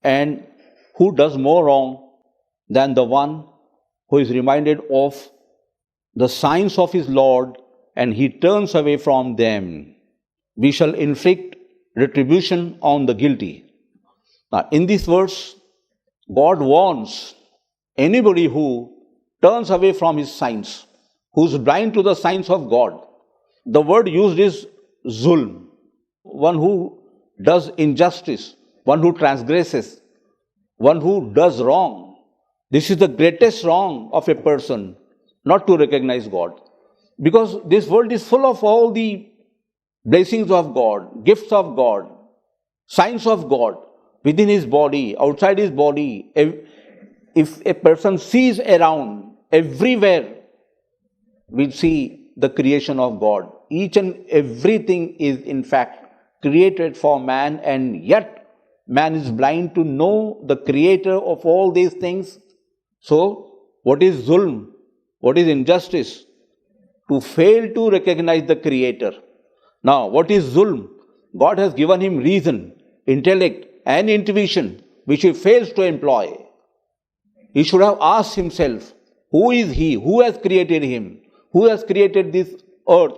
And who does more wrong than the one who is reminded of the signs of his Lord and he turns away from them? We shall inflict retribution on the guilty. Now, in this verse, God warns anybody who turns away from his signs, who's blind to the signs of God. The word used is zulm, one who does injustice, one who transgresses, one who does wrong. This is the greatest wrong of a person, not to recognize God. Because this world is full of all the blessings of God, gifts of God, signs of God within his body, outside his body. If a person sees around, everywhere we see the creation of God. Each and everything is in fact created for man, and yet man is blind to know the creator of all these things. So, what is zulm? What is injustice? To fail to recognize the creator. Now, what is zulm? God has given him reason, intellect and intuition, which he fails to employ. He should have asked himself, who is he? Who has created him? Who has created this earth,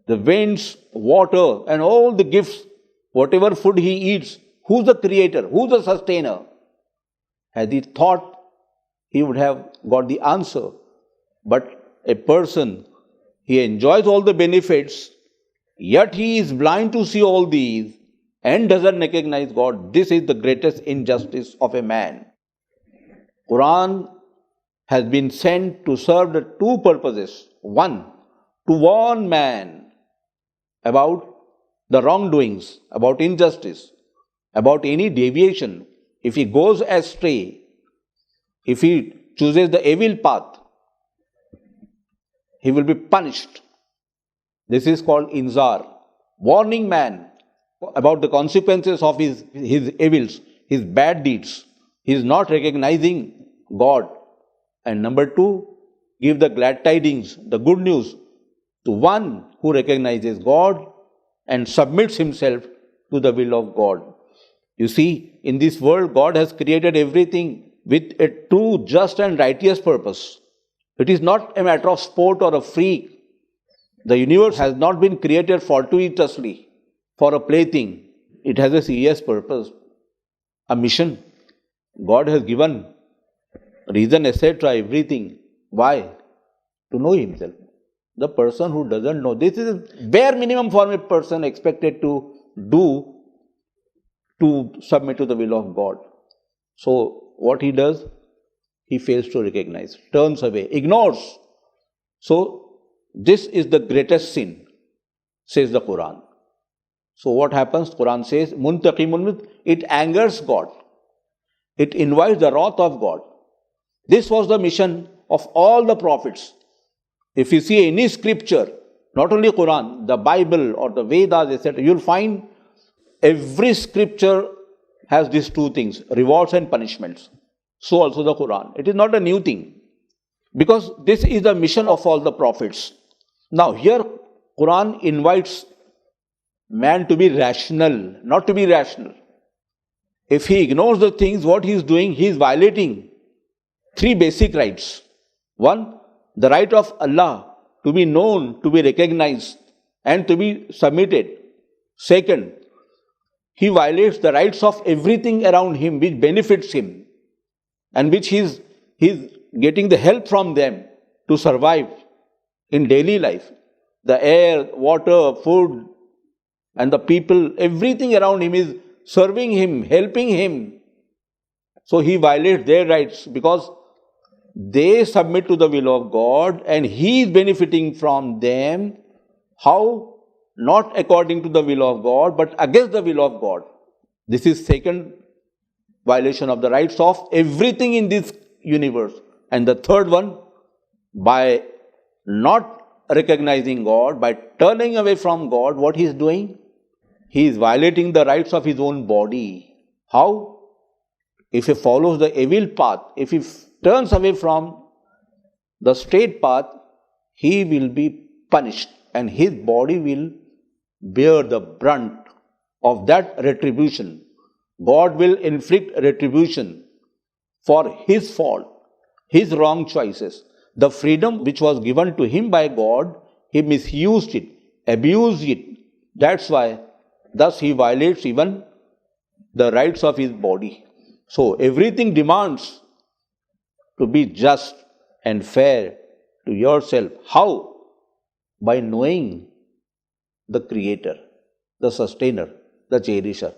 the winds, water, and all the gifts, whatever food he eats? Who's the creator? Who's the sustainer? Had he thought, he would have got the answer. But a person, he enjoys all the benefits, yet he is blind to see all these and doesn't recognize God. This is the greatest injustice of a man. Quran has been sent to serve the two purposes. One, to warn man about the wrongdoings, about injustice, about any deviation. If he goes astray, if he chooses the evil path, he will be punished. This is called inzar, warning man about the consequences of his evils, his bad deeds. He is not recognizing God. And number two, give the glad tidings, the good news, to one who recognizes God and submits himself to the will of God. You see, in this world, God has created everything with a true, just and righteous purpose. It is not a matter of sport or a freak. The universe has not been created fortuitously for a plaything. It has a serious purpose, a mission. God has given reason, etc., everything. Why? To know himself. The person who doesn't know, this is a bare minimum for a person expected to do to submit to the will of God. So, what he does? He fails to recognize, turns away, ignores. So, this is the greatest sin, says the Quran. So, what happens? Quran says, Muntaqimun, it angers God. It invites the wrath of God. This was the mission of all the prophets. If you see any scripture, not only Quran, the Bible or the Vedas, etc., you'll find every scripture has these two things, rewards and punishments. So also the Quran. It is not a new thing, because this is the mission of all the prophets. Now here Quran invites man to be rational, not to be rational. If he ignores the things, what he is doing, he is violating three basic rights. One, the right of Allah to be known, to be recognized, and to be submitted. Second, he violates the rights of everything around him which benefits him and which he's getting the help from them to survive in daily life. The air, water, food, and the people, everything around him is serving him, helping him. So he violates their rights because they submit to the will of God and he is benefiting from them. How? Not according to the will of God, but against the will of God. This is second violation of the rights of everything in this universe. And the third one, by not recognizing God, by turning away from God, what he is doing? He is violating the rights of his own body. How? If he follows the evil path, if he turns away from the straight path, he will be punished and his body will bear the brunt of that retribution. God will inflict retribution for his fault, his wrong choices. The freedom which was given to him by God, he misused it, abused it. That's why, thus he violates even the rights of his body. So everything demands to be just and fair to yourself. How? By knowing the Creator, the Sustainer, the Cherisher.